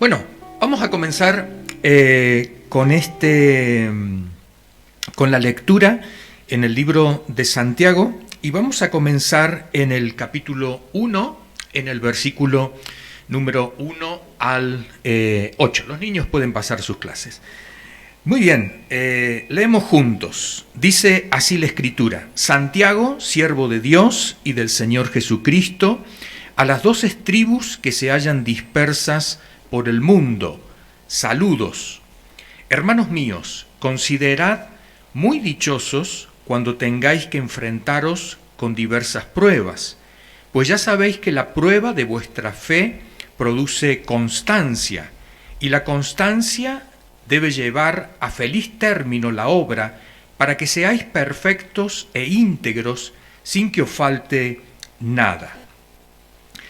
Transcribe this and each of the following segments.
Bueno, vamos a comenzar con la lectura en el libro de Santiago y vamos a comenzar en el capítulo 1, en el versículo número 1 al 8. Los niños pueden pasar sus clases. Muy bien, leemos juntos. Dice así la Escritura: Santiago, siervo de Dios y del Señor Jesucristo, a las 12 tribus que se hallan dispersas por el mundo, saludos. Hermanos míos, considerad muy dichosos cuando tengáis que enfrentaros con diversas pruebas, pues ya sabéis que la prueba de vuestra fe produce constancia, y la constancia debe llevar a feliz término la obra, para que seáis perfectos e íntegros, sin que os falte nada.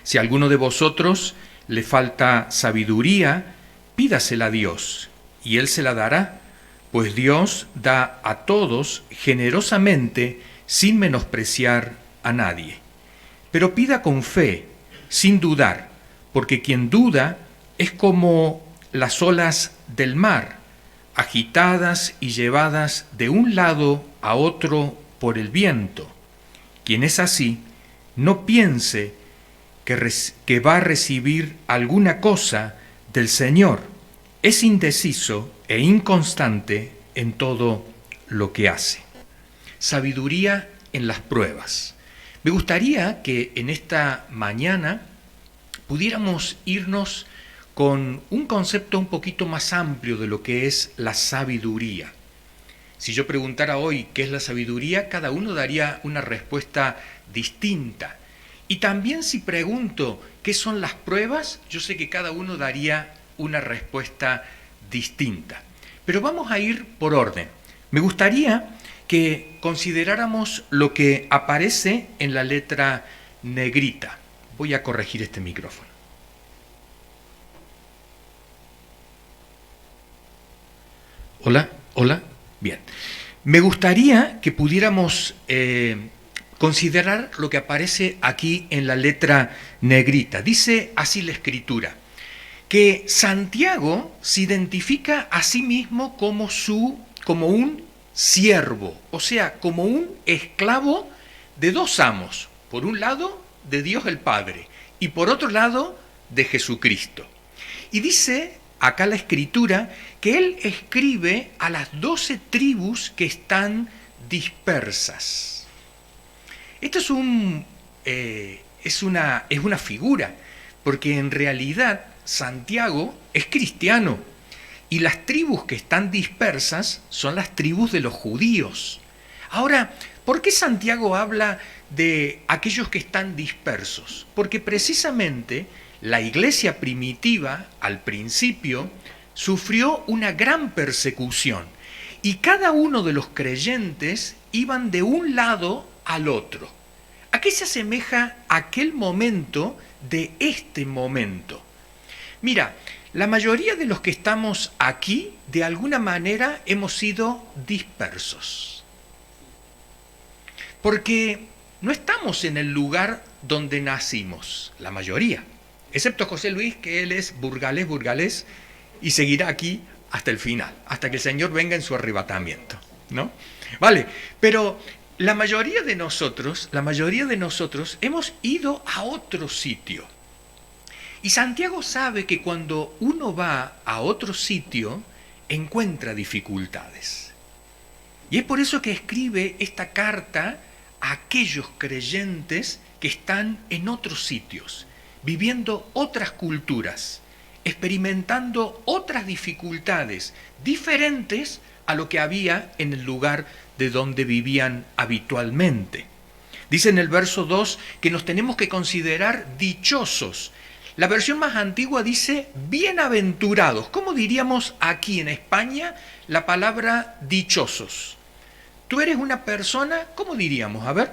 Si a alguno de vosotros le falta sabiduría, pídasela a Dios, y Él se la dará, pues Dios da a todos generosamente, sin menospreciar a nadie. Pero pida con fe, sin dudar, porque quien duda es como las olas del mar, agitadas y llevadas de un lado a otro por el viento. Quien es así, no piense que va a recibir alguna cosa del Señor. Es indeciso e inconstante en todo lo que hace. Sabiduría en las pruebas. Me gustaría que en esta mañana pudiéramos irnos con un concepto un poquito más amplio de lo que es la sabiduría. Si yo preguntara hoy qué es la sabiduría, cada uno daría una respuesta distinta. Y también si pregunto qué son las pruebas, yo sé que cada uno daría una respuesta distinta. Pero vamos a ir por orden. Me gustaría que consideráramos lo que aparece en la letra negrita. Voy a corregir este micrófono. Hola, hola, bien. Me gustaría que pudiéramos considerar lo que aparece aquí en la letra negrita. Dice así la Escritura, que Santiago se identifica a sí mismo como un siervo, o sea, como un esclavo de dos amos. Por un lado, de Dios el Padre, y por otro lado, de Jesucristo. Y dice acá la Escritura que él escribe a las 12 tribus que están dispersas. Esto es una figura, porque en realidad Santiago es cristiano y las tribus que están dispersas son las tribus de los judíos. Ahora, ¿por qué Santiago habla de aquellos que están dispersos? Porque precisamente la iglesia primitiva, al principio, sufrió una gran persecución y cada uno de los creyentes iban de un lado al otro. ¿A qué se asemeja aquel momento de este momento? Mira, la mayoría de los que estamos aquí, de alguna manera, hemos sido dispersos. Porque no estamos en el lugar donde nacimos, la mayoría. Excepto José Luis, que él es burgalés, y seguirá aquí hasta el final, hasta que el Señor venga en su arrebatamiento, ¿no? Vale, pero la mayoría de nosotros hemos ido a otro sitio. Y Santiago sabe que cuando uno va a otro sitio, encuentra dificultades. Y es por eso que escribe esta carta a aquellos creyentes que están en otros sitios, viviendo otras culturas, experimentando otras dificultades diferentes a lo que había en el lugar de donde vivían habitualmente. Dice en el verso 2 que nos tenemos que considerar dichosos. La versión más antigua dice bienaventurados. ¿Cómo diríamos aquí en España la palabra dichosos? Tú eres una persona, ¿cómo diríamos? A ver.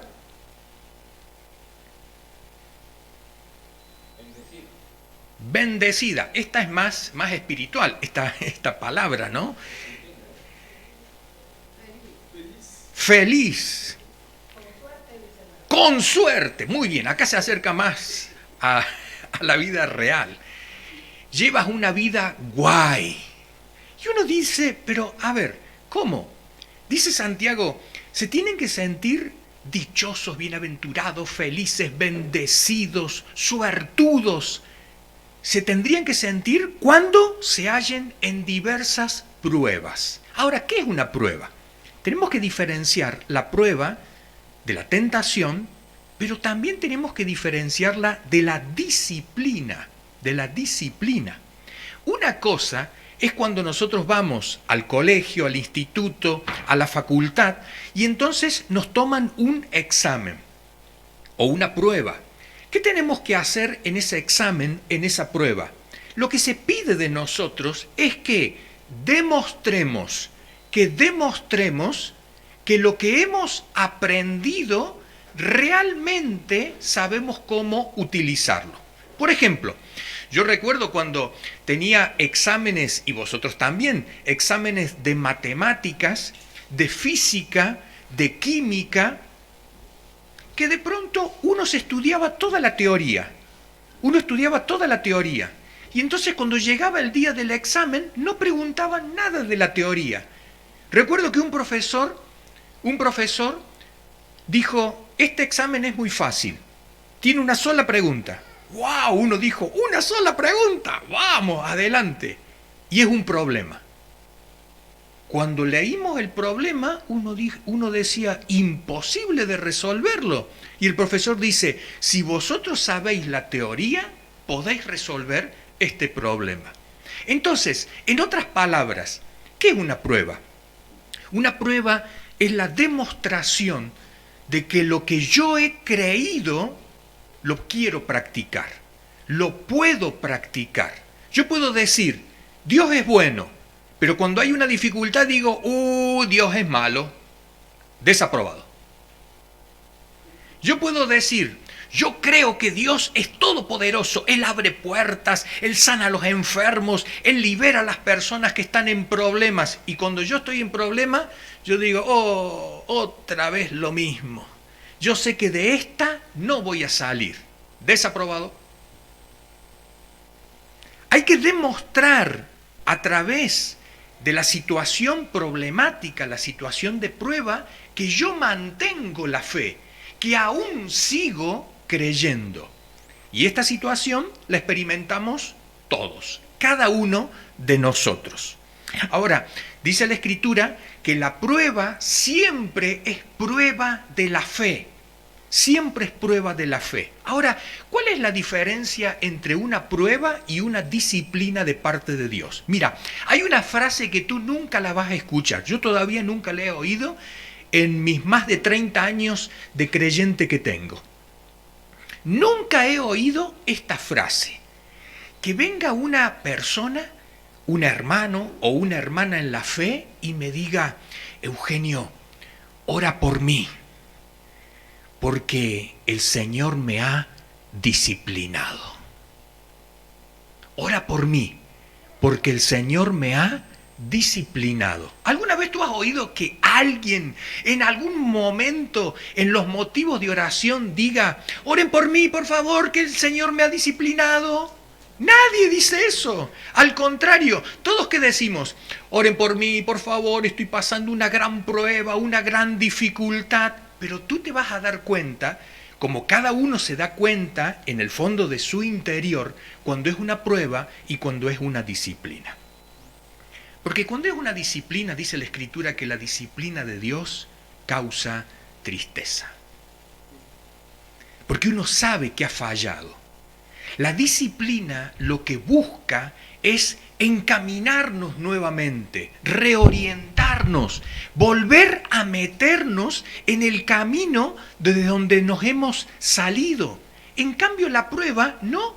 Bendecida. Esta es más espiritual, esta palabra, ¿no? Feliz. Con suerte. Muy bien, acá se acerca más a la vida real. llevas una vida guay. Y uno dice, pero a ver, ¿cómo? Dice Santiago, se tienen que sentir dichosos, bienaventurados, felices, bendecidos, suertudos. Se tendrían que sentir cuando se hallen en diversas pruebas. Ahora, ¿qué es una prueba? Tenemos que diferenciar la prueba de la tentación, pero también tenemos que diferenciarla de la disciplina, Una cosa es cuando nosotros vamos al colegio, al instituto, a la facultad, y entonces nos toman un examen o una prueba. ¿Qué tenemos que hacer en ese examen, en esa prueba? Lo que se pide de nosotros es que demostremos que lo que hemos aprendido realmente sabemos cómo utilizarlo. Por ejemplo, yo recuerdo cuando tenía exámenes, y vosotros también, exámenes de matemáticas, de física, de química, que de pronto uno se estudiaba toda la teoría. Y entonces cuando llegaba el día del examen no preguntaban nada de la teoría. Recuerdo que un profesor dijo, este examen es muy fácil, tiene una sola pregunta. ¡Wow! Uno dijo, ¡una sola pregunta! ¡Vamos, adelante! Y es un problema. Cuando leímos el problema, uno decía, imposible de resolverlo. Y el profesor dice, si vosotros sabéis la teoría, podéis resolver este problema. Entonces, en otras palabras, ¿qué es una prueba? Una prueba es la demostración de que lo que yo he creído lo quiero practicar, lo puedo practicar. Yo puedo decir, Dios es bueno, pero cuando hay una dificultad digo, Dios es malo, desaprobado. Yo puedo decir, yo creo que Dios es todopoderoso, Él abre puertas, Él sana a los enfermos, Él libera a las personas que están en problemas. Y cuando yo estoy en problemas, yo digo, otra vez lo mismo. Yo sé que de esta no voy a salir. Desaprobado. Hay que demostrar a través de la situación problemática, la situación de prueba, que yo mantengo la fe, que aún sigo creyendo. Y esta situación la experimentamos todos, cada uno de nosotros. Ahora, dice la Escritura que la prueba siempre es prueba de la fe. Siempre es prueba de la fe. Ahora, ¿cuál es la diferencia entre una prueba y una disciplina de parte de Dios? Mira, hay una frase que tú nunca la vas a escuchar. Yo todavía nunca la he oído en mis más de 30 años de creyente que tengo. Nunca he oído esta frase. Que venga una persona, un hermano o una hermana en la fe y me diga, Eugenio, ora por mí, porque el Señor me ha disciplinado. Ora por mí, porque el Señor me ha disciplinado. ¿Alguna vez tú has oído que alguien en algún momento en los motivos de oración diga, oren por mí, por favor, que el Señor me ha disciplinado? Nadie dice eso. Al contrario, todos que decimos, oren por mí, por favor, estoy pasando una gran prueba, una gran dificultad. Pero tú te vas a dar cuenta, como cada uno se da cuenta en el fondo de su interior, cuando es una prueba y cuando es una disciplina. Porque cuando es una disciplina, dice la Escritura que la disciplina de Dios causa tristeza. Porque uno sabe que ha fallado. La disciplina lo que busca es encaminarnos nuevamente, reorientarnos, volver a meternos en el camino desde donde nos hemos salido. En cambio, la prueba no,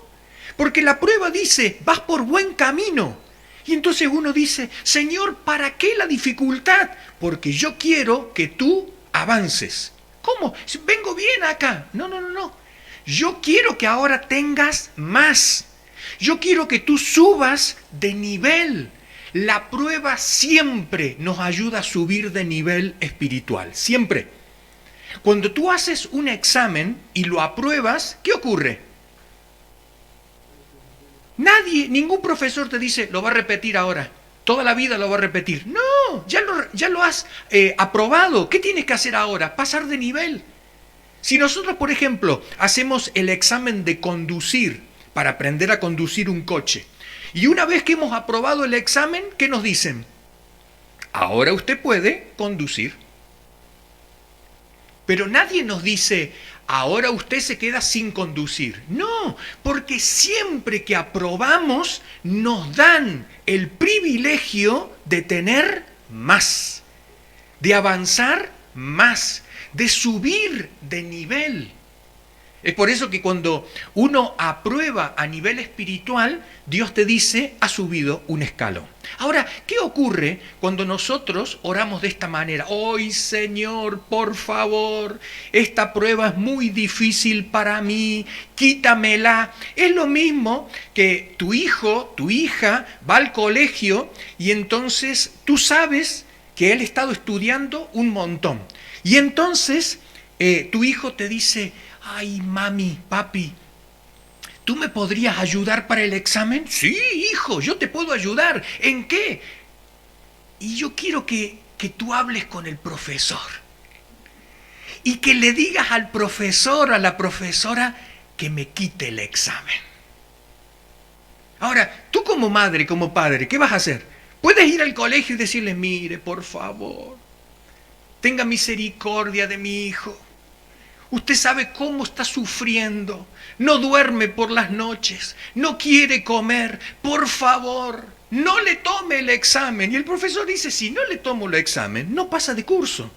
porque la prueba dice, vas por buen camino. Y entonces uno dice, Señor, ¿para qué la dificultad? Porque yo quiero que tú avances. ¿Cómo? Vengo bien acá. No. Yo quiero que ahora tengas más. Yo quiero que tú subas de nivel. La prueba siempre nos ayuda a subir de nivel espiritual. Siempre. Cuando tú haces un examen y lo apruebas, ¿qué ocurre? Nadie, ningún profesor te dice, lo va a repetir ahora. Toda la vida lo va a repetir. No, ya lo has aprobado. ¿Qué tienes que hacer ahora? Pasar de nivel. Si nosotros, por ejemplo, hacemos el examen de conducir para aprender a conducir un coche, y una vez que hemos aprobado el examen, ¿qué nos dicen? Ahora usted puede conducir. Pero nadie nos dice, ahora usted se queda sin conducir. No, porque siempre que aprobamos nos dan el privilegio de tener más, de avanzar más, de subir de nivel. Es por eso que cuando uno aprueba a nivel espiritual, Dios te dice, ha subido un escalón. Ahora, ¿qué ocurre cuando nosotros oramos de esta manera? ¡Ay, Señor, por favor! Esta prueba es muy difícil para mí, quítamela. Es lo mismo que tu hijo, tu hija, va al colegio y entonces tú sabes que él ha estado estudiando un montón. Y entonces tu hijo te dice, ay, mami, papi, ¿tú me podrías ayudar para el examen? Sí, hijo, yo te puedo ayudar. ¿En qué? Y yo quiero que tú hables con el profesor. Y que le digas al profesor, a la profesora, que me quite el examen. Ahora, tú como madre, como padre, ¿qué vas a hacer? Puedes ir al colegio y decirle, mire, por favor, tenga misericordia de mi hijo. Usted sabe cómo está sufriendo, no duerme por las noches, no quiere comer, por favor, no le tome el examen. Y el profesor dice, si no le tomo el examen, no pasa de curso.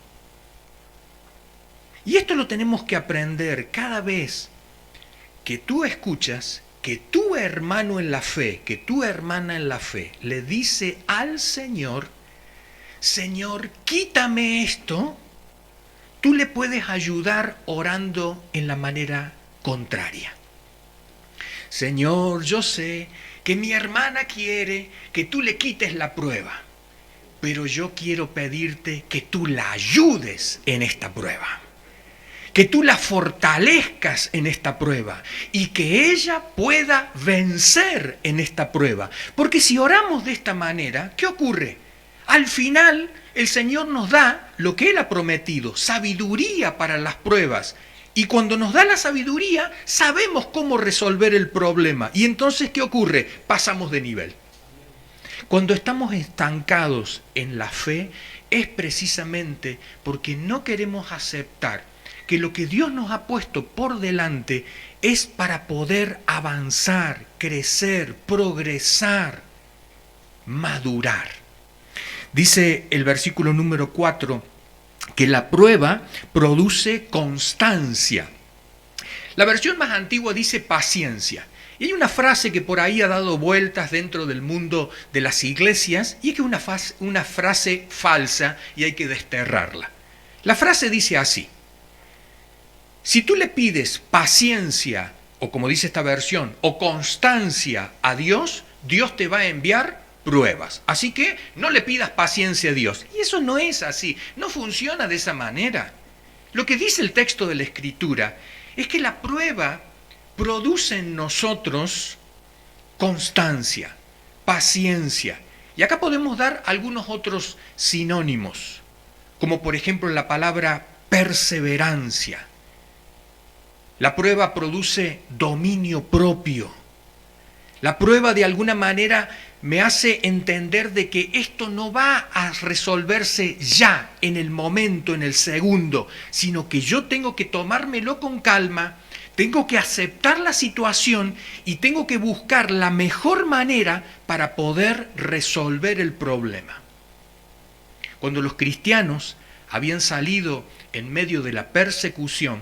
Y esto lo tenemos que aprender cada vez que tú escuchas que tu hermano en la fe, que tu hermana en la fe le dice al Señor, Señor, quítame esto. Tú le puedes ayudar orando en la manera contraria. Señor, yo sé que mi hermana quiere que tú le quites la prueba, pero yo quiero pedirte que tú la ayudes en esta prueba, que tú la fortalezcas en esta prueba y que ella pueda vencer en esta prueba. Porque si oramos de esta manera, ¿qué ocurre? Al final, el Señor nos da lo que Él ha prometido, sabiduría para las pruebas. Y cuando nos da la sabiduría, sabemos cómo resolver el problema. Y entonces, ¿qué ocurre? Pasamos de nivel. Cuando estamos estancados en la fe, es precisamente porque no queremos aceptar que lo que Dios nos ha puesto por delante es para poder avanzar, crecer, progresar, madurar. Dice el versículo número 4 que la prueba produce constancia. La versión más antigua dice paciencia. Y hay una frase que por ahí ha dado vueltas dentro del mundo de las iglesias y es que es una frase falsa y hay que desterrarla. La frase dice así: si tú le pides paciencia, o como dice esta versión, o constancia a Dios, Dios te va a enviar pruebas. Así que no le pidas paciencia a Dios. Y eso no es así, no funciona de esa manera. Lo que dice el texto de la Escritura es que la prueba produce en nosotros constancia, paciencia. Y acá podemos dar algunos otros sinónimos, como por ejemplo la palabra perseverancia. La prueba produce dominio propio. La prueba de alguna manera me hace entender de que esto no va a resolverse ya, en el momento, en el segundo, sino que yo tengo que tomármelo con calma, tengo que aceptar la situación y tengo que buscar la mejor manera para poder resolver el problema. Cuando los cristianos habían salido en medio de la persecución,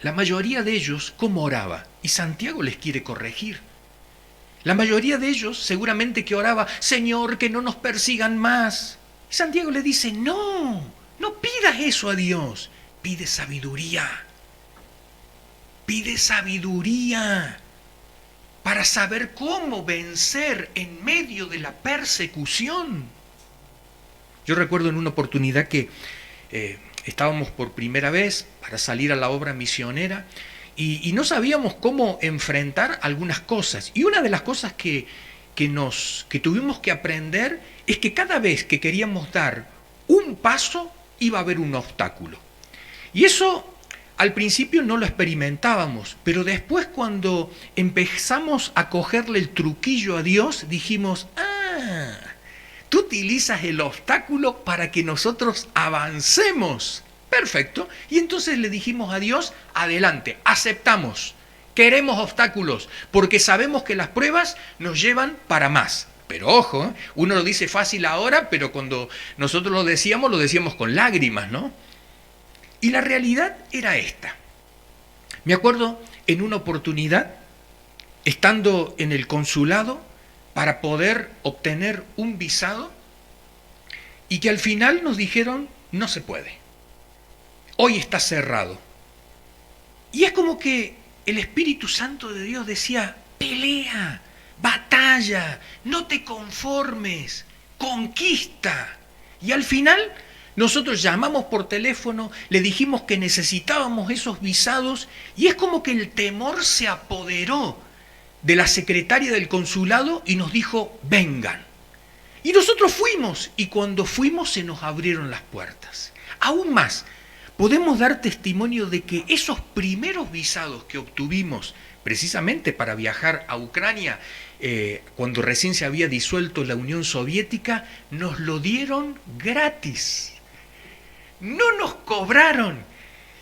la mayoría de ellos, ¿cómo oraba? Y Santiago les quiere corregir. La mayoría de ellos seguramente que oraba, Señor, que no nos persigan más. Y Santiago le dice, no pidas eso a Dios, pide sabiduría. Pide sabiduría para saber cómo vencer en medio de la persecución. Yo recuerdo en una oportunidad que estábamos por primera vez para salir a la obra misionera y no sabíamos cómo enfrentar algunas cosas. Y una de las cosas que tuvimos que aprender es que cada vez que queríamos dar un paso iba a haber un obstáculo. Y eso al principio no lo experimentábamos, pero después cuando empezamos a cogerle el truquillo a Dios, dijimos, tú utilizas el obstáculo para que nosotros avancemos. Perfecto. Y entonces le dijimos a Dios, adelante, aceptamos. Queremos obstáculos, porque sabemos que las pruebas nos llevan para más. Pero ojo, uno lo dice fácil ahora, pero cuando nosotros lo decíamos con lágrimas, ¿no? Y la realidad era esta. Me acuerdo en una oportunidad, estando en el consulado, para poder obtener un visado, y que al final nos dijeron, no se puede. Hoy está cerrado. Y es como que el Espíritu Santo de Dios decía, pelea, batalla, no te conformes, conquista. Y al final nosotros llamamos por teléfono, le dijimos que necesitábamos esos visados y es como que el temor se apoderó de la secretaria del consulado y nos dijo, vengan. Y nosotros fuimos y cuando fuimos se nos abrieron las puertas. Aún más, podemos dar testimonio de que esos primeros visados que obtuvimos precisamente para viajar a Ucrania, cuando recién se había disuelto la Unión Soviética, nos lo dieron gratis. No nos cobraron.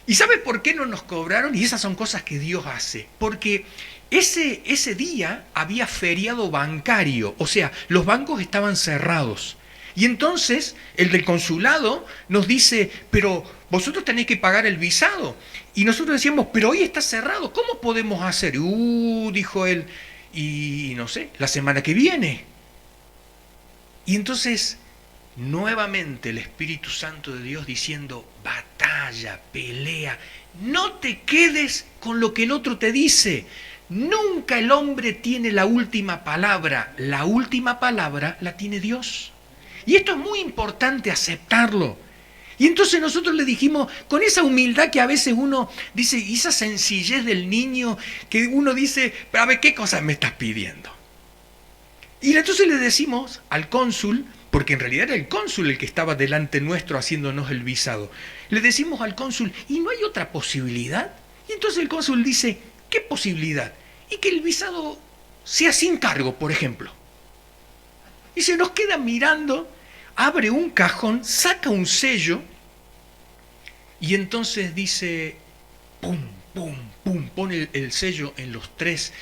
¿Y sabe por qué no nos cobraron? Y esas son cosas que Dios hace. Porque ese día había feriado bancario, o sea, los bancos estaban cerrados. Y entonces el del consulado nos dice, pero vosotros tenéis que pagar el visado. Y nosotros decíamos, pero hoy está cerrado, ¿cómo podemos hacer? Dijo él, y no sé, la semana que viene. Y entonces, nuevamente el Espíritu Santo de Dios diciendo, batalla, pelea, no te quedes con lo que el otro te dice. Nunca el hombre tiene la última palabra la tiene Dios. Y esto es muy importante aceptarlo. Y entonces nosotros le dijimos, con esa humildad que a veces uno dice, y esa sencillez del niño, que uno dice, pero a ver, ¿qué cosas me estás pidiendo? Y entonces le decimos al cónsul, porque en realidad era el cónsul el que estaba delante nuestro haciéndonos el visado, le decimos al cónsul, ¿y no hay otra posibilidad? Y entonces el cónsul dice, ¿qué posibilidad? Y que el visado sea sin cargo, por ejemplo. Y se nos queda mirando, abre un cajón, saca un sello y entonces dice, pum, pum, pum, pone el sello en los 3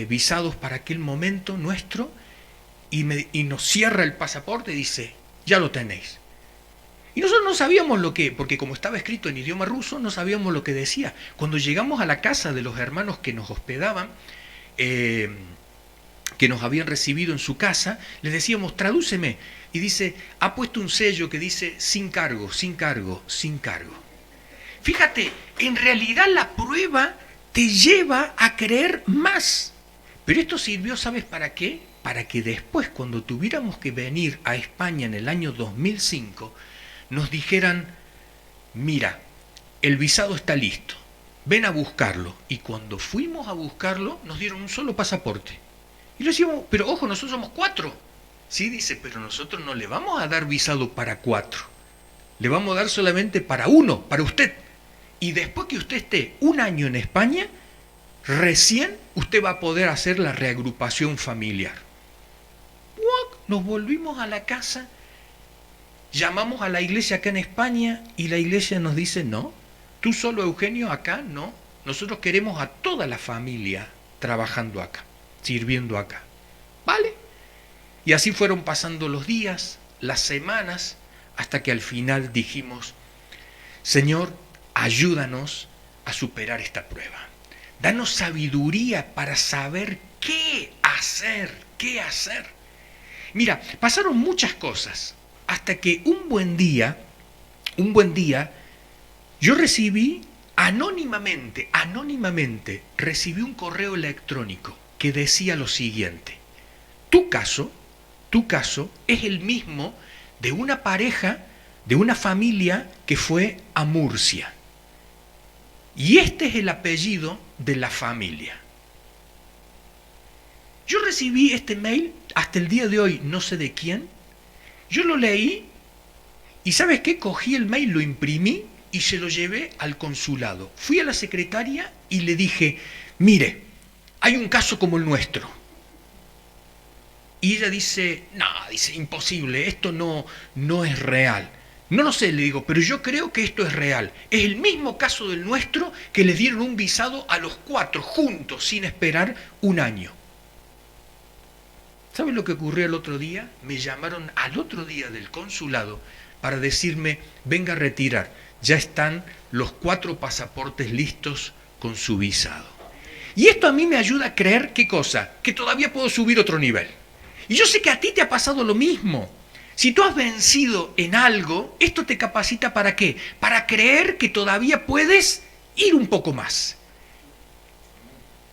visados para aquel momento nuestro y nos cierra el pasaporte y dice, ya lo tenéis. Y nosotros no sabíamos lo que, porque como estaba escrito en idioma ruso, no sabíamos lo que decía. Cuando llegamos a la casa de los hermanos que nos hospedaban, que nos habían recibido en su casa, les decíamos, tradúceme. Y dice, ha puesto un sello que dice, sin cargo, sin cargo, sin cargo. Fíjate, en realidad la prueba te lleva a creer más. Pero esto sirvió, ¿sabes para qué? Para que después, cuando tuviéramos que venir a España en el año 2005, nos dijeran, mira, el visado está listo, ven a buscarlo. Y cuando fuimos a buscarlo, nos dieron un solo pasaporte. Y le decíamos, pero ojo, nosotros somos 4. Sí, dice, pero nosotros no le vamos a dar visado para 4. Le vamos a dar solamente para 1, para usted. Y después que usted esté 1 año en España, recién usted va a poder hacer la reagrupación familiar. Nos volvimos a la casa, llamamos a la iglesia acá en España y la iglesia nos dice, no, tú solo, Eugenio, acá no. Nosotros queremos a toda la familia trabajando acá, sirviendo acá. ¿Vale? Y así fueron pasando los días, las semanas, hasta que al final dijimos, Señor, ayúdanos a superar esta prueba. Danos sabiduría para saber qué hacer, qué hacer. Mira, pasaron muchas cosas, hasta que un buen día, yo recibí anónimamente, recibí un correo electrónico que decía lo siguiente, tu caso es el mismo de una pareja, de una familia que fue a Murcia. Y este es el apellido de la familia. Yo recibí este mail, hasta el día de hoy no sé de quién, yo lo leí y ¿sabes qué? Cogí el mail, lo imprimí y se lo llevé al consulado. Fui a la secretaria y le dije, mire, hay un caso como el nuestro. Y ella dice, no, dice, imposible, esto no es real. No lo sé, le digo, pero yo creo que esto es real. Es el mismo caso del nuestro que les dieron un visado a los 4 juntos sin esperar un año. ¿Saben lo que ocurrió el otro día? Me llamaron al otro día del consulado para decirme, venga a retirar, ya están los 4 pasaportes listos con su visado. Y esto a mí me ayuda a creer, ¿qué cosa? Que todavía puedo subir otro nivel. Y yo sé que a ti te ha pasado lo mismo. Si tú has vencido en algo, esto te capacita ¿para qué? Para creer que todavía puedes ir un poco más.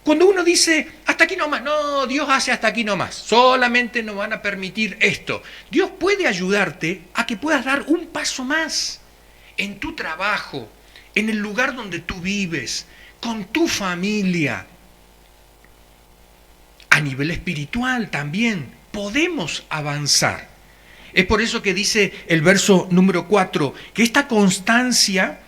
Cuando uno dice, hasta aquí nomás, no, Dios hace hasta aquí nomás, solamente nos van a permitir esto. Dios puede ayudarte a que puedas dar un paso más en tu trabajo, en el lugar donde tú vives, con tu familia. A nivel espiritual también podemos avanzar. Es por eso que dice el verso número 4, que esta constancia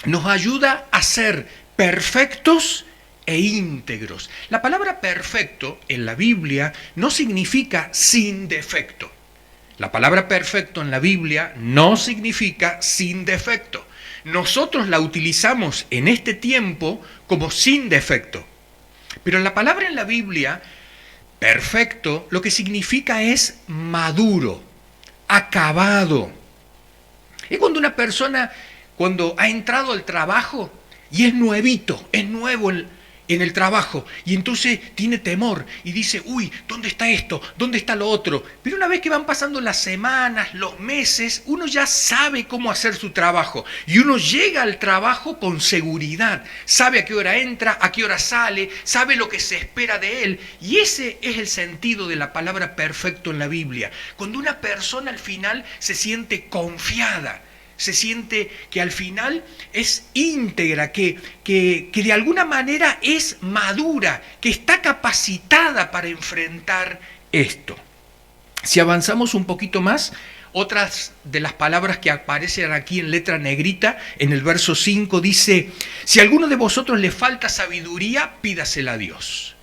nos ayuda a ser perfectos e íntegros. La palabra perfecto en la Biblia no significa sin defecto. La palabra perfecto en la Biblia no significa sin defecto. Nosotros la utilizamos en este tiempo como sin defecto. Pero la palabra en la Biblia, perfecto, lo que significa es maduro, acabado. Es cuando una persona, cuando ha entrado al trabajo y es nuevito, es nuevo en el trabajo, y entonces tiene temor y dice, uy, ¿dónde está esto? ¿Dónde está lo otro? Pero una vez que van pasando las semanas, los meses, uno ya sabe cómo hacer su trabajo y uno llega al trabajo con seguridad, sabe a qué hora entra, a qué hora sale, sabe lo que se espera de él, y ese es el sentido de la palabra perfecto en la Biblia. Cuando una persona al final se siente confiada, se siente que al final es íntegra, que de alguna manera es madura, que está capacitada para enfrentar esto. Si avanzamos un poquito más, otras de las palabras que aparecen aquí en letra negrita, en el verso 5 dice, si a alguno de vosotros le falta sabiduría, pídasela a Dios.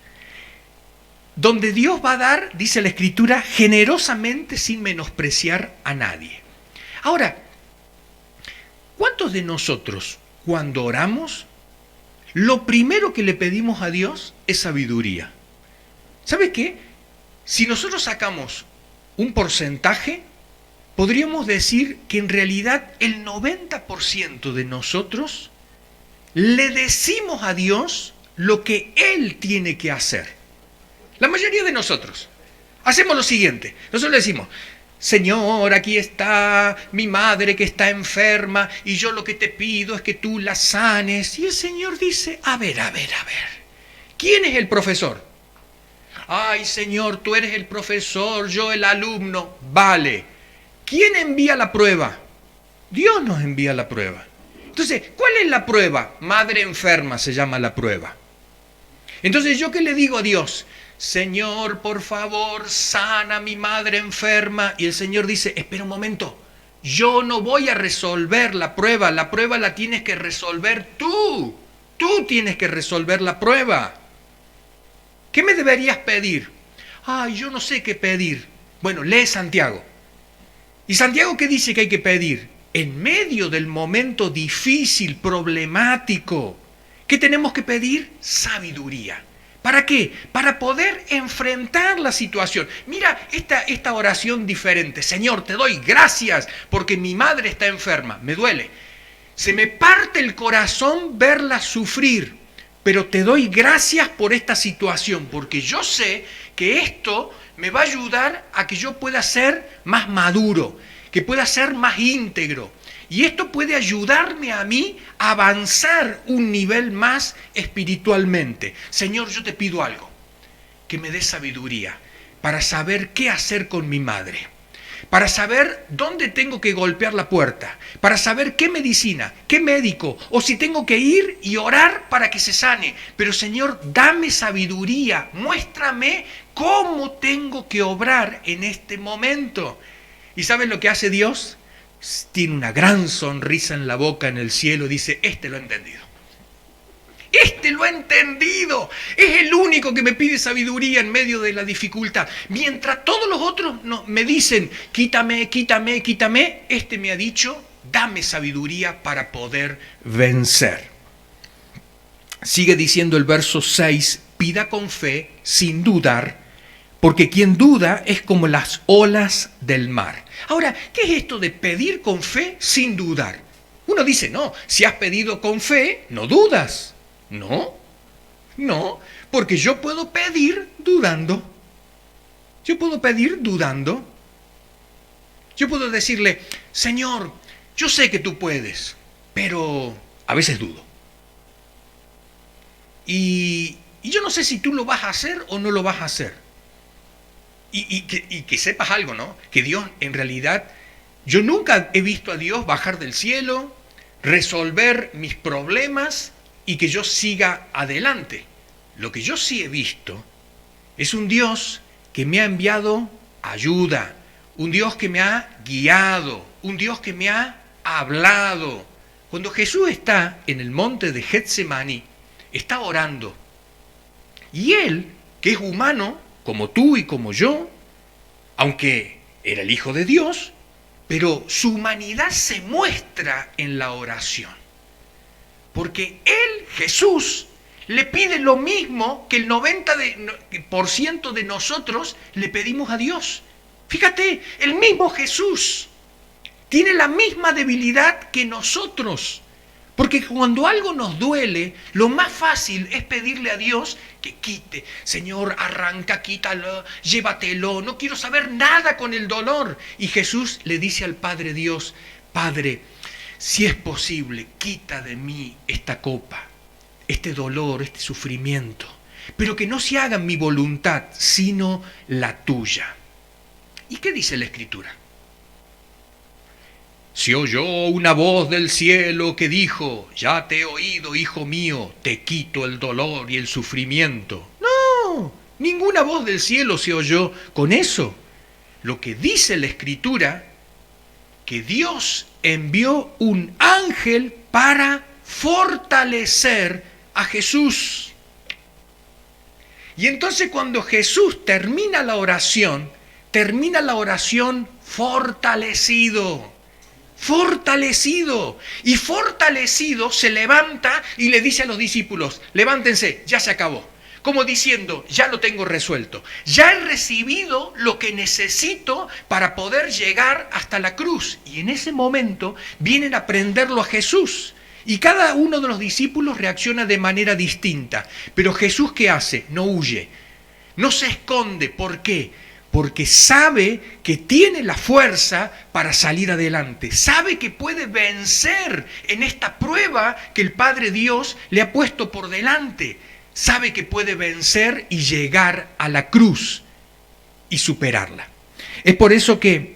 Donde Dios va a dar, dice la Escritura, generosamente sin menospreciar a nadie. Ahora, ¿cuántos de nosotros, cuando oramos, lo primero que le pedimos a Dios es sabiduría? ¿Sabe qué? Si nosotros sacamos un porcentaje, podríamos decir que en realidad el 90% de nosotros le decimos a Dios lo que Él tiene que hacer. La mayoría de nosotros hacemos lo siguiente. Nosotros le decimos, Señor, aquí está mi madre que está enferma y yo lo que te pido es que tú la sanes. Y el Señor dice, a ver, ¿quién es el profesor? Ay, Señor, tú eres el profesor, yo el alumno. Vale. ¿Quién envía la prueba? Dios nos envía la prueba. Entonces, ¿cuál es la prueba? Madre enferma se llama la prueba. Entonces, ¿yo qué le digo a Dios? Señor, por favor, sana a mi madre enferma. Y el Señor dice, espera un momento, yo no voy a resolver la prueba la tienes que resolver tú. Tú tienes que resolver la prueba. ¿Qué me deberías pedir? Ay, yo no sé qué pedir. Bueno, lee Santiago. ¿Y Santiago qué dice que hay que pedir? En medio del momento difícil, problemático, ¿qué tenemos que pedir? Sabiduría. ¿Para qué? Para poder enfrentar la situación. Mira esta oración diferente. Señor, te doy gracias porque mi madre está enferma. Me duele. Se me parte el corazón verla sufrir. Pero te doy gracias por esta situación porque yo sé que esto me va a ayudar a que yo pueda ser más maduro, que pueda ser más íntegro. Y esto puede ayudarme a mí a avanzar un nivel más espiritualmente. Señor, yo te pido algo, que me des sabiduría para saber qué hacer con mi madre. para saber dónde tengo que golpear la puerta, para saber qué medicina, qué médico, o si tengo que ir y orar para que se sane. Pero Señor, dame sabiduría, muéstrame cómo tengo que obrar en este momento. ¿Y sabes lo que hace Dios? Tiene una gran sonrisa en la boca en el cielo, dice, este lo ha entendido. Este lo ha entendido. Es el único que me pide sabiduría en medio de la dificultad. Mientras todos los otros me dicen, quítame, quítame, quítame, este me ha dicho, dame sabiduría para poder vencer. Sigue diciendo el verso 6, pida con fe, sin dudar, porque quien duda es como las olas del mar. Ahora, ¿qué es esto de pedir con fe sin dudar? Uno dice, no, si has pedido con fe, no dudas. No, porque yo puedo pedir dudando. Yo puedo pedir dudando. Yo puedo decirle, Señor, yo sé que tú puedes, pero a veces dudo. Y yo no sé si tú lo vas a hacer o no lo vas a hacer. Y que sepas algo, ¿no? Que Dios, en realidad, yo nunca he visto a Dios bajar del cielo, resolver mis problemas y que yo siga adelante. Lo que yo sí he visto es un Dios que me ha enviado ayuda, un Dios que me ha guiado, un Dios que me ha hablado. Cuando Jesús está en el monte de Getsemaní, está orando. Y Él, que es humano, como tú y como yo, aunque era el Hijo de Dios, pero su humanidad se muestra en la oración. Porque Él, Jesús, le pide lo mismo que el 90% de nosotros le pedimos a Dios. Fíjate, el mismo Jesús tiene la misma debilidad que nosotros. Porque cuando algo nos duele, lo más fácil es pedirle a Dios que quite. Señor, arranca, quítalo, llévatelo, no quiero saber nada con el dolor. Y Jesús le dice al Padre Dios, Padre, si es posible, quita de mí esta copa, este dolor, este sufrimiento, pero que no se haga mi voluntad, sino la tuya. ¿Y qué dice la Escritura? Se oyó una voz del cielo que dijo, ya te he oído, hijo mío, te quito el dolor y el sufrimiento. No, ninguna voz del cielo se oyó con eso. Lo que dice la Escritura, que Dios envió un ángel para fortalecer a Jesús. Y entonces cuando Jesús termina la oración fortalecido. Y fortalecido se levanta y le dice a los discípulos, levántense, ya se acabó. Como diciendo, ya lo tengo resuelto. Ya he recibido lo que necesito para poder llegar hasta la cruz. Y en ese momento vienen a prenderlo a Jesús. Y cada uno de los discípulos reacciona de manera distinta. Pero Jesús, ¿qué hace? No huye. No se esconde. ¿Por qué? Porque sabe que tiene la fuerza para salir adelante. Sabe que puede vencer en esta prueba que el Padre Dios le ha puesto por delante. Sabe que puede vencer y llegar a la cruz y superarla. Es por eso que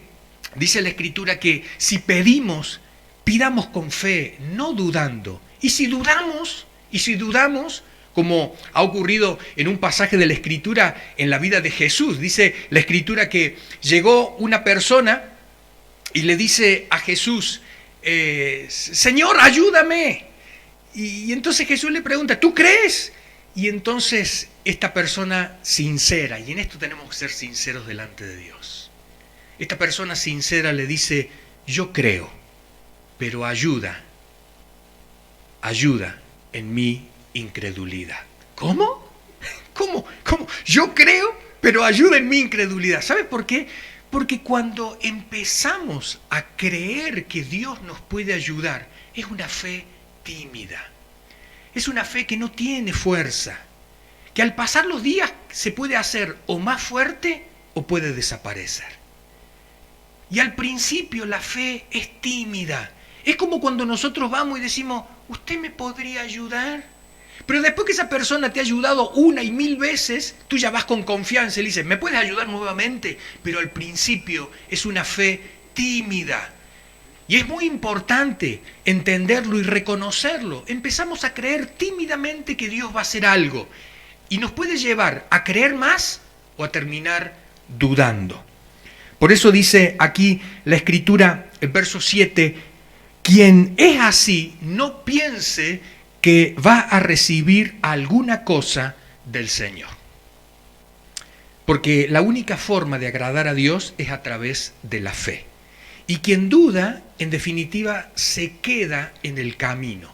dice la Escritura que si pedimos, pidamos con fe, no dudando. Y si dudamos, como ha ocurrido en un pasaje de la Escritura en la vida de Jesús, dice la Escritura que llegó una persona y le dice a Jesús, Señor, ayúdame. Y entonces Jesús le pregunta, ¿tú crees? Y entonces esta persona sincera, y en esto tenemos que ser sinceros delante de Dios, esta persona sincera le dice, yo creo, pero ayuda en mi incredulidad. ¿Cómo? Yo creo, pero ayuda en mi incredulidad. ¿Sabes por qué? Porque cuando empezamos a creer que Dios nos puede ayudar, es una fe tímida. Es una fe que no tiene fuerza, que al pasar los días se puede hacer o más fuerte o puede desaparecer. Y al principio la fe es tímida. Es como cuando nosotros vamos y decimos, ¿usted me podría ayudar? Pero después que esa persona te ha ayudado 1 y 1000 veces, tú ya vas con confianza y le dices, ¿me puedes ayudar nuevamente? Pero al principio es una fe tímida. Y es muy importante entenderlo y reconocerlo. Empezamos a creer tímidamente que Dios va a hacer algo. Y nos puede llevar a creer más o a terminar dudando. Por eso dice aquí la Escritura, el verso 7, quien es así, no piense que va a recibir alguna cosa del Señor. Porque la única forma de agradar a Dios es a través de la fe. Y quien duda, en definitiva, se queda en el camino.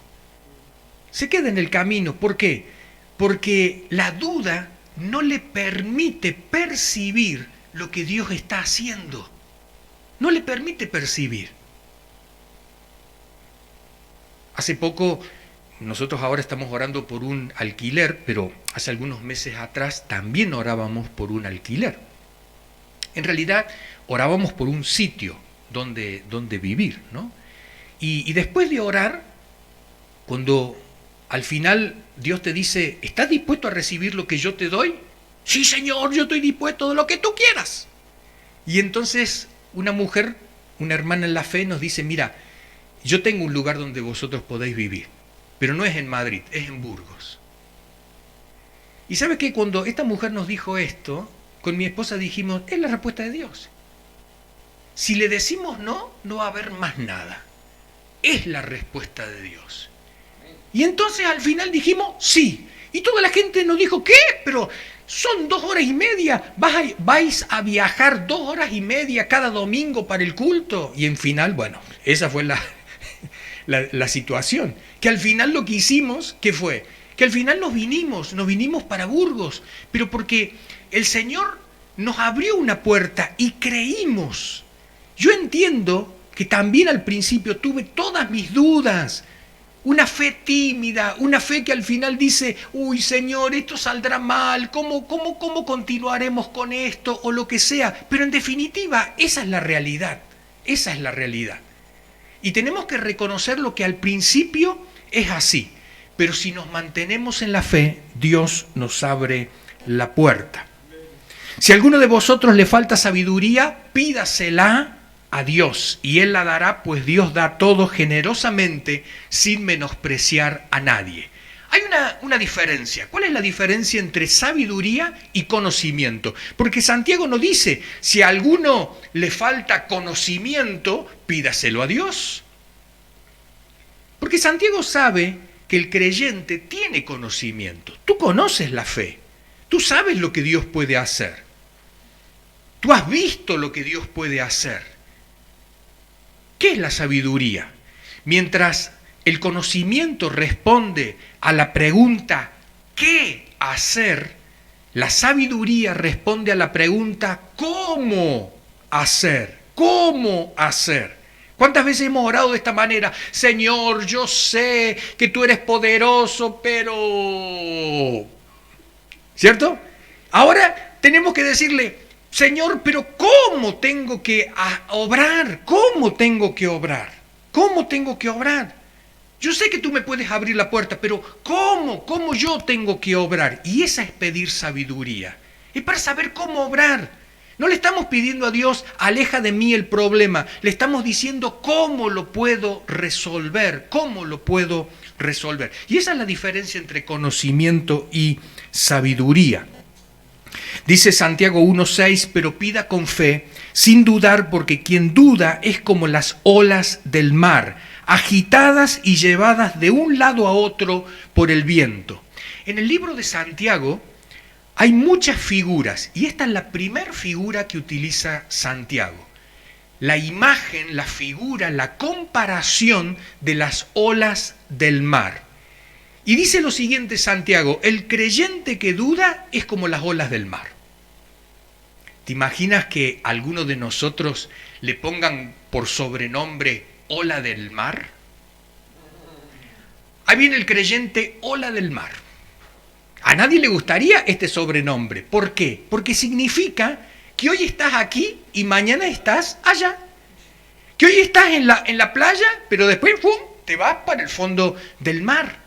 Se queda en el camino. ¿Por qué? Porque la duda no le permite percibir lo que Dios está haciendo. No le permite percibir. Hace poco, nosotros ahora estamos orando por un alquiler, pero hace algunos meses atrás también orábamos por un alquiler. En realidad, orábamos por un sitio donde vivir, ¿no? Y después de orar, cuando al final Dios te dice, ¿estás dispuesto a recibir lo que yo te doy? Sí, Señor, yo estoy dispuesto de lo que tú quieras. Y entonces una mujer, una hermana en la fe nos dice, mira, yo tengo un lugar donde vosotros podéis vivir, pero no es en Madrid, es en Burgos. Y ¿sabe qué? Cuando esta mujer nos dijo esto, con mi esposa dijimos, es la respuesta de Dios. Si le decimos no, no va a haber más nada. Es la respuesta de Dios. Y entonces al final dijimos sí. Y toda la gente nos dijo, ¿qué? Pero son 2 horas y media. ¿Vais a viajar 2 horas y media cada domingo para el culto? Y en final, bueno, esa fue la situación. Que al final lo que hicimos, ¿qué fue? Que al final nos vinimos para Burgos. Pero porque el Señor nos abrió una puerta y creímos. Yo entiendo que también al principio tuve todas mis dudas. Una fe tímida, una fe que al final dice, uy Señor, esto saldrá mal, ¿cómo continuaremos con esto? O lo que sea. Pero en definitiva, esa es la realidad. Esa es la realidad. Y tenemos que reconocer lo que al principio es así. Pero si nos mantenemos en la fe, Dios nos abre la puerta. Si a alguno de vosotros le falta sabiduría, pídasela a Dios y Él la dará, pues Dios da todo generosamente sin menospreciar a nadie. Hay una diferencia. ¿Cuál es la diferencia entre sabiduría y conocimiento? Porque Santiago no dice, si a alguno le falta conocimiento, pídaselo a Dios. Porque Santiago sabe que el creyente tiene conocimiento. Tú conoces la fe. Tú sabes lo que Dios puede hacer. Tú has visto lo que Dios puede hacer. ¿Qué es la sabiduría? Mientras el conocimiento responde a la pregunta ¿qué hacer? La sabiduría responde a la pregunta ¿cómo hacer? ¿Cómo hacer? ¿Cuántas veces hemos orado de esta manera? Señor, yo sé que tú eres poderoso, pero... ¿Cierto? Ahora tenemos que decirle, Señor, pero ¿cómo tengo que obrar? ¿Cómo tengo que obrar? ¿Cómo tengo que obrar? Yo sé que tú me puedes abrir la puerta, pero ¿cómo? ¿Cómo yo tengo que obrar? Y esa es pedir sabiduría. Es para saber cómo obrar. No le estamos pidiendo a Dios, aleja de mí el problema. Le estamos diciendo cómo lo puedo resolver. ¿Cómo lo puedo resolver? Y esa es la diferencia entre conocimiento y sabiduría. Dice Santiago 1:6, pero pida con fe, sin dudar, porque quien duda es como las olas del mar, agitadas y llevadas de un lado a otro por el viento. En el libro de Santiago hay muchas figuras, y esta es la primera figura que utiliza Santiago. La imagen, la figura, la comparación de las olas del mar. Y dice lo siguiente Santiago, el creyente que duda es como las olas del mar. ¿Te imaginas que a alguno de nosotros le pongan por sobrenombre ola del mar? Ahí viene el creyente ola del mar. A nadie le gustaría este sobrenombre. ¿Por qué? Porque significa que hoy estás aquí y mañana estás allá. Que hoy estás en la playa, pero después ¡pum!, te vas para el fondo del mar.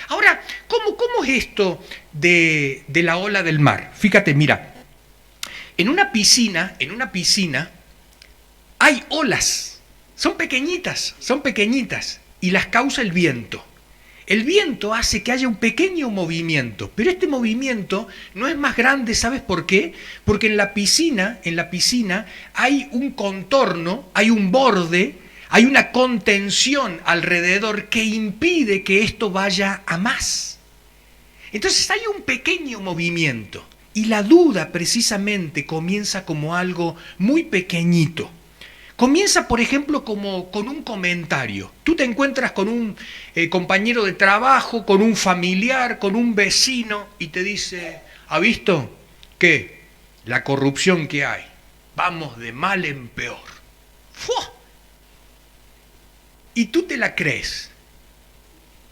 Ahora, ¿cómo es esto de la ola del mar? Fíjate, mira, en una piscina hay olas, son pequeñitas, y las causa el viento. El viento hace que haya un pequeño movimiento, pero este movimiento no es más grande, ¿sabes por qué? Porque en la piscina hay un contorno, hay un borde, hay una contención alrededor que impide que esto vaya a más. Entonces hay un pequeño movimiento y la duda precisamente comienza como algo muy pequeñito. Comienza, por ejemplo, como con un comentario. Tú te encuentras con un compañero de trabajo, con un familiar, con un vecino y te dice, ¿ha visto qué? La corrupción que hay. Vamos de mal en peor. ¡Fua! Y tú te la crees.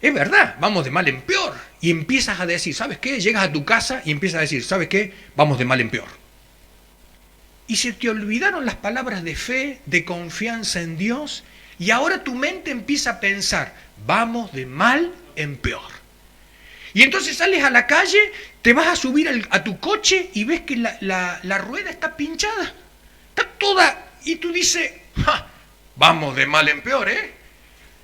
Es verdad, vamos de mal en peor. Y empiezas a decir, ¿sabes qué? Llegas a tu casa y empiezas a decir, ¿sabes qué? Vamos de mal en peor. Y se te olvidaron las palabras de fe, de confianza en Dios, y ahora tu mente empieza a pensar, vamos de mal en peor. Y entonces sales a la calle, te vas a subir a tu coche y ves que la rueda está pinchada, está toda, y tú dices, ¡ja! Vamos de mal en peor, ¿eh?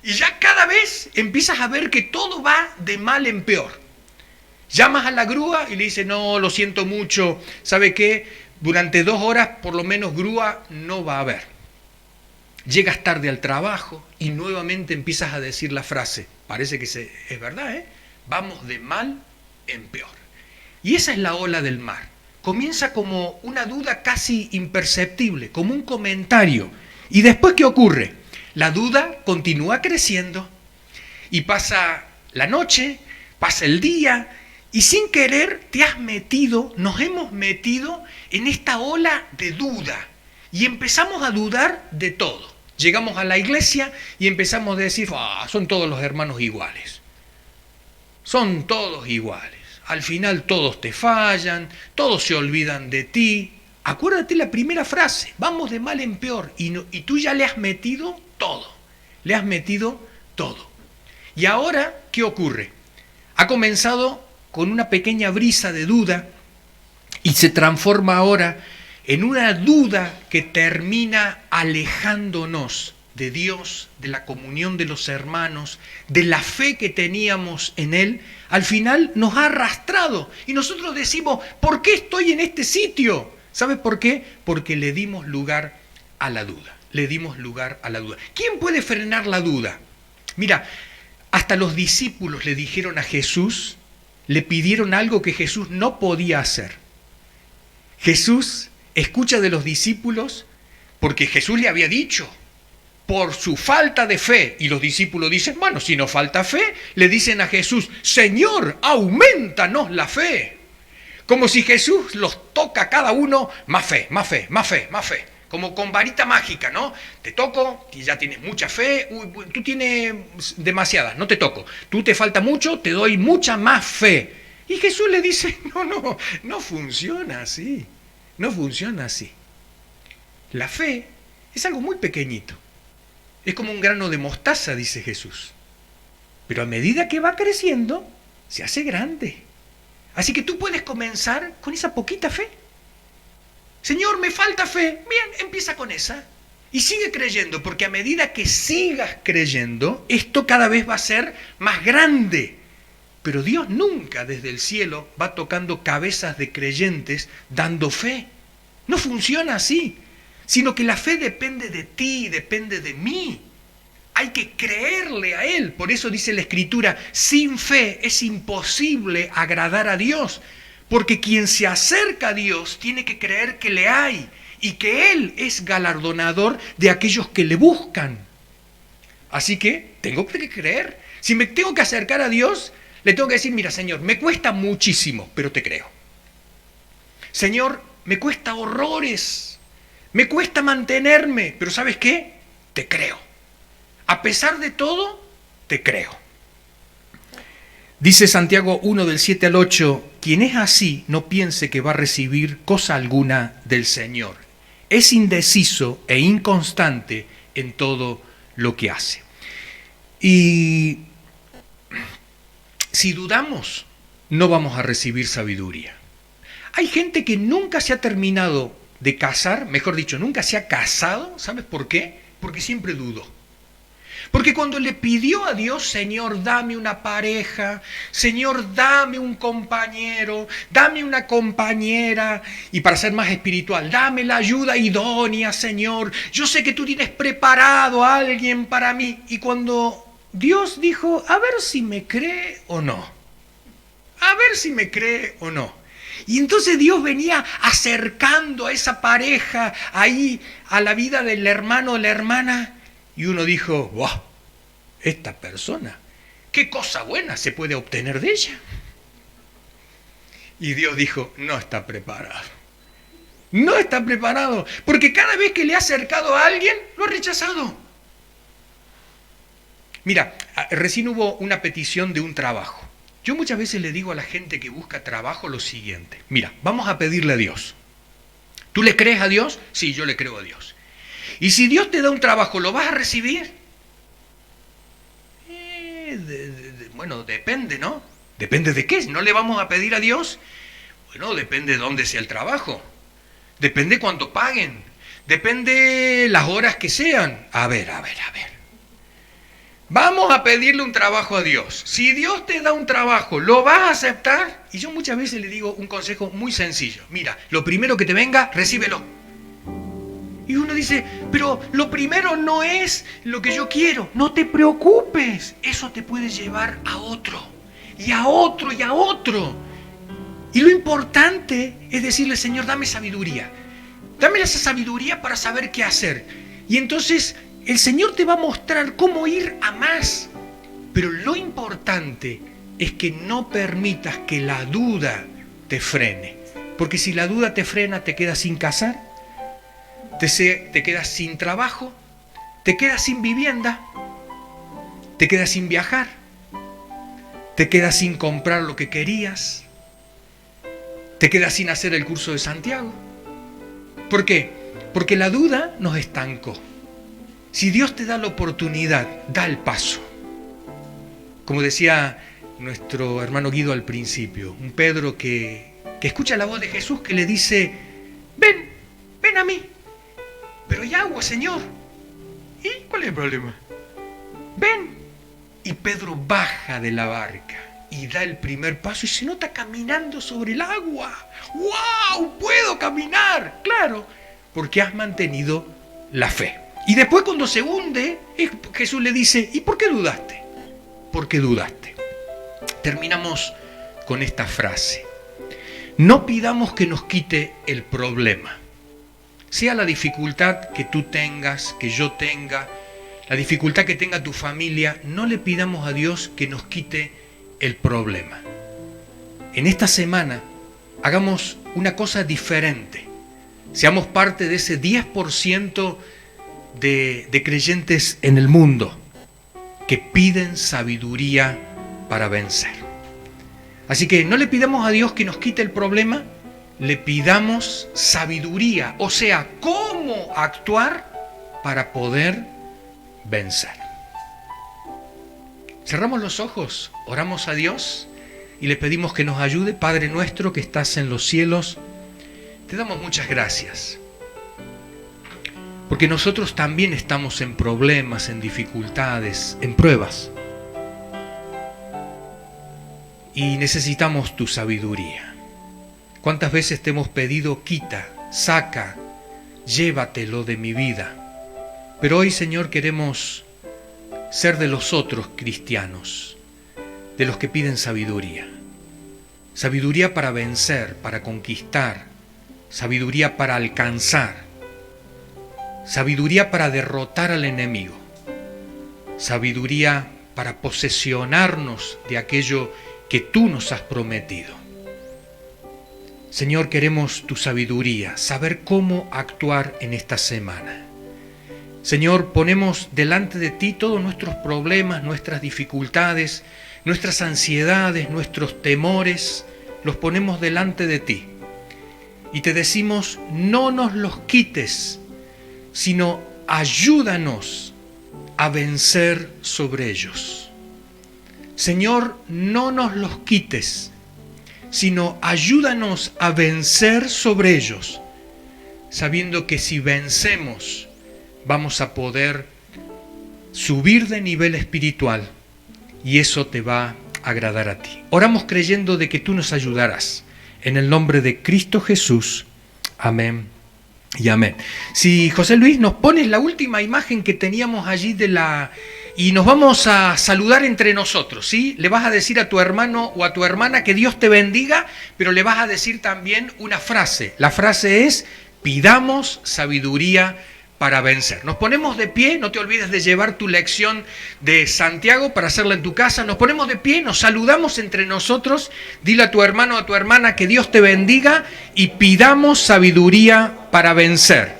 Y ya cada vez empiezas a ver que todo va de mal en peor. Llamas a la grúa y le dices, no, lo siento mucho, ¿sabe qué? Durante 2 horas por lo menos grúa no va a haber. Llegas tarde al trabajo y nuevamente empiezas a decir la frase, parece que es verdad, ¿eh? Vamos de mal en peor. Y esa es la ola del mar. Comienza como una duda casi imperceptible, como un comentario. ¿Y después qué ocurre? La duda continúa creciendo y pasa la noche, pasa el día y sin querer nos hemos metido en esta ola de duda y empezamos a dudar de todo. Llegamos a la iglesia y empezamos a decir, son todos los hermanos iguales. Son todos iguales. Al final todos te fallan, todos se olvidan de ti. Acuérdate la primera frase, vamos de mal en peor. Y tú ya le has metido todo. Le has metido todo. Y ahora, ¿qué ocurre? Ha comenzado con una pequeña brisa de duda y se transforma ahora en una duda que termina alejándonos de Dios, de la comunión de los hermanos, de la fe que teníamos en Él. Al final nos ha arrastrado y nosotros decimos, ¿por qué estoy en este sitio? ¿Sabes por qué? Porque le dimos lugar a la duda. Le dimos lugar a la duda. ¿Quién puede frenar la duda? Mira, hasta los discípulos le dijeron a Jesús, le pidieron algo que Jesús no podía hacer. Jesús escucha de los discípulos porque Jesús le había dicho, por su falta de fe, y los discípulos dicen, bueno, si nos falta fe, le dicen a Jesús, Señor, aumentanos la fe. Como si Jesús los toca a cada uno, más fe, más fe, más fe, más fe. Como con varita mágica, ¿no? Te toco, y ya tienes mucha fe, tú tienes demasiadas, no te toco. Tú te falta mucho, te doy mucha más fe. Y Jesús le dice, no funciona así, no funciona así. La fe es algo muy pequeñito. Es como un grano de mostaza, dice Jesús. Pero a medida que va creciendo, se hace grande. Así que tú puedes comenzar con esa poquita fe. Señor, me falta fe. Bien, empieza con esa. Y sigue creyendo, porque a medida que sigas creyendo, esto cada vez va a ser más grande. Pero Dios nunca desde el cielo va tocando cabezas de creyentes dando fe. No funciona así. Sino que la fe depende de ti, depende de mí. Hay que creerle a Él. Por eso dice la Escritura, sin fe es imposible agradar a Dios. Porque quien se acerca a Dios tiene que creer que le hay y que Él es galardonador de aquellos que le buscan. Así que tengo que creer. Si me tengo que acercar a Dios, le tengo que decir, mira, Señor, me cuesta muchísimo, pero te creo. Señor, me cuesta horrores. Me cuesta mantenerme, pero ¿sabes qué? Te creo. A pesar de todo, te creo. Dice Santiago 1 del 7 al 8, quien es así no piense que va a recibir cosa alguna del Señor. Es indeciso e inconstante en todo lo que hace. Y Si dudamos, no vamos a recibir sabiduría. Hay gente que nunca se ha terminado de casar, mejor dicho, nunca se ha casado. ¿Sabes por qué? Porque siempre dudó. Porque cuando le pidió a Dios, Señor, dame una pareja, Señor, dame un compañero, dame una compañera, y para ser más espiritual, dame la ayuda idónea, Señor, yo sé que tú tienes preparado a alguien para mí. Y cuando Dios dijo, a ver si me cree o no, a ver si me cree o no. Y entonces Dios venía acercando a esa pareja ahí a la vida del hermano o la hermana. Y uno dijo, ¡wow! Esta persona, ¿qué cosa buena se puede obtener de ella? Y Dios dijo, no está preparado. No está preparado, porque cada vez que le ha acercado a alguien, lo ha rechazado. Mira, recién hubo una petición de un trabajo. Yo muchas veces le digo a la gente que busca trabajo lo siguiente. Mira, vamos a pedirle a Dios. ¿Tú le crees a Dios? Sí, yo le creo a Dios. Y si Dios te da un trabajo, ¿lo vas a recibir? Bueno, depende, ¿no? ¿Depende de qué? ¿No le vamos a pedir a Dios? Bueno, depende de dónde sea el trabajo. Depende cuánto paguen. Depende las horas que sean. A ver. Vamos a pedirle un trabajo a Dios. Si Dios te da un trabajo, ¿lo vas a aceptar? Y yo muchas veces le digo un consejo muy sencillo. Mira, lo primero que te venga, recíbelo. Y uno dice, pero lo primero no es lo que yo quiero. No te preocupes. Eso te puede llevar a otro. Y a otro y a otro. Y lo importante es decirle, Señor, dame sabiduría. Dame esa sabiduría para saber qué hacer. Y entonces el Señor te va a mostrar cómo ir a más. Pero lo importante es que no permitas que la duda te frene. Porque si la duda te frena, te quedas sin casar, te quedas sin trabajo, te quedas sin vivienda, te quedas sin viajar, te quedas sin comprar lo que querías, te quedas sin hacer el curso de Santiago. ¿Por qué? Porque la duda nos estancó. Si Dios te da la oportunidad, da el paso. Como decía nuestro hermano Guido al principio, un Pedro que escucha la voz de Jesús que le dice, ven a mí. Pero hay agua, Señor. ¿Y cuál es el problema? Ven. Y Pedro baja de la barca y da el primer paso y se nota caminando sobre el agua. ¡Wow! ¡Puedo caminar! Claro, porque has mantenido la fe. Y después cuando se hunde, Jesús le dice, ¿y por qué dudaste? ¿Por qué dudaste? Terminamos con esta frase. No pidamos que nos quite el problema. Sea la dificultad que tú tengas, que yo tenga, la dificultad que tenga tu familia, no le pidamos a Dios que nos quite el problema. En esta semana hagamos una cosa diferente. Seamos parte de ese 10% de creyentes en el mundo que piden sabiduría para vencer. Así que no le pidamos a Dios que nos quite el problema, le pidamos sabiduría, o sea, cómo actuar para poder vencer. Cerramos los ojos, oramos a Dios y le pedimos que nos ayude. Padre nuestro que estás en los cielos, te damos muchas gracias, porque nosotros también estamos en problemas, en dificultades, en pruebas, y necesitamos tu sabiduría. ¿Cuántas veces te hemos pedido, quita, saca, llévatelo de mi vida? Pero hoy, Señor, queremos ser de los otros cristianos, de los que piden sabiduría. Sabiduría para vencer, para conquistar, sabiduría para alcanzar, sabiduría para derrotar al enemigo, sabiduría para posesionarnos de aquello que tú nos has prometido. Señor, queremos tu sabiduría, saber cómo actuar en esta semana. Señor, ponemos delante de ti todos nuestros problemas, nuestras dificultades, nuestras ansiedades, nuestros temores, los ponemos delante de ti. Y te decimos, no nos los quites, sino ayúdanos a vencer sobre ellos. Señor, no nos los quites, sino ayúdanos a vencer sobre ellos, sabiendo que si vencemos vamos a poder subir de nivel espiritual y eso te va a agradar a ti. Oramos creyendo de que tú nos ayudarás. En el nombre de Cristo Jesús. Amén y amén. Si José Luis nos pones la última imagen que teníamos allí y nos vamos a saludar entre nosotros, ¿sí? Le vas a decir a tu hermano o a tu hermana que Dios te bendiga, pero le vas a decir también una frase. La frase es: pidamos sabiduría para vencer. Nos ponemos de pie, no te olvides de llevar tu lección de Santiago para hacerla en tu casa. Nos ponemos de pie, nos saludamos entre nosotros, dile a tu hermano o a tu hermana que Dios te bendiga y pidamos sabiduría para vencer.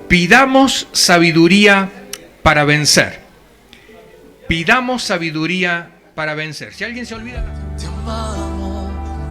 Pidamos sabiduría para vencer. Pidamos sabiduría para vencer. Si alguien se olvida...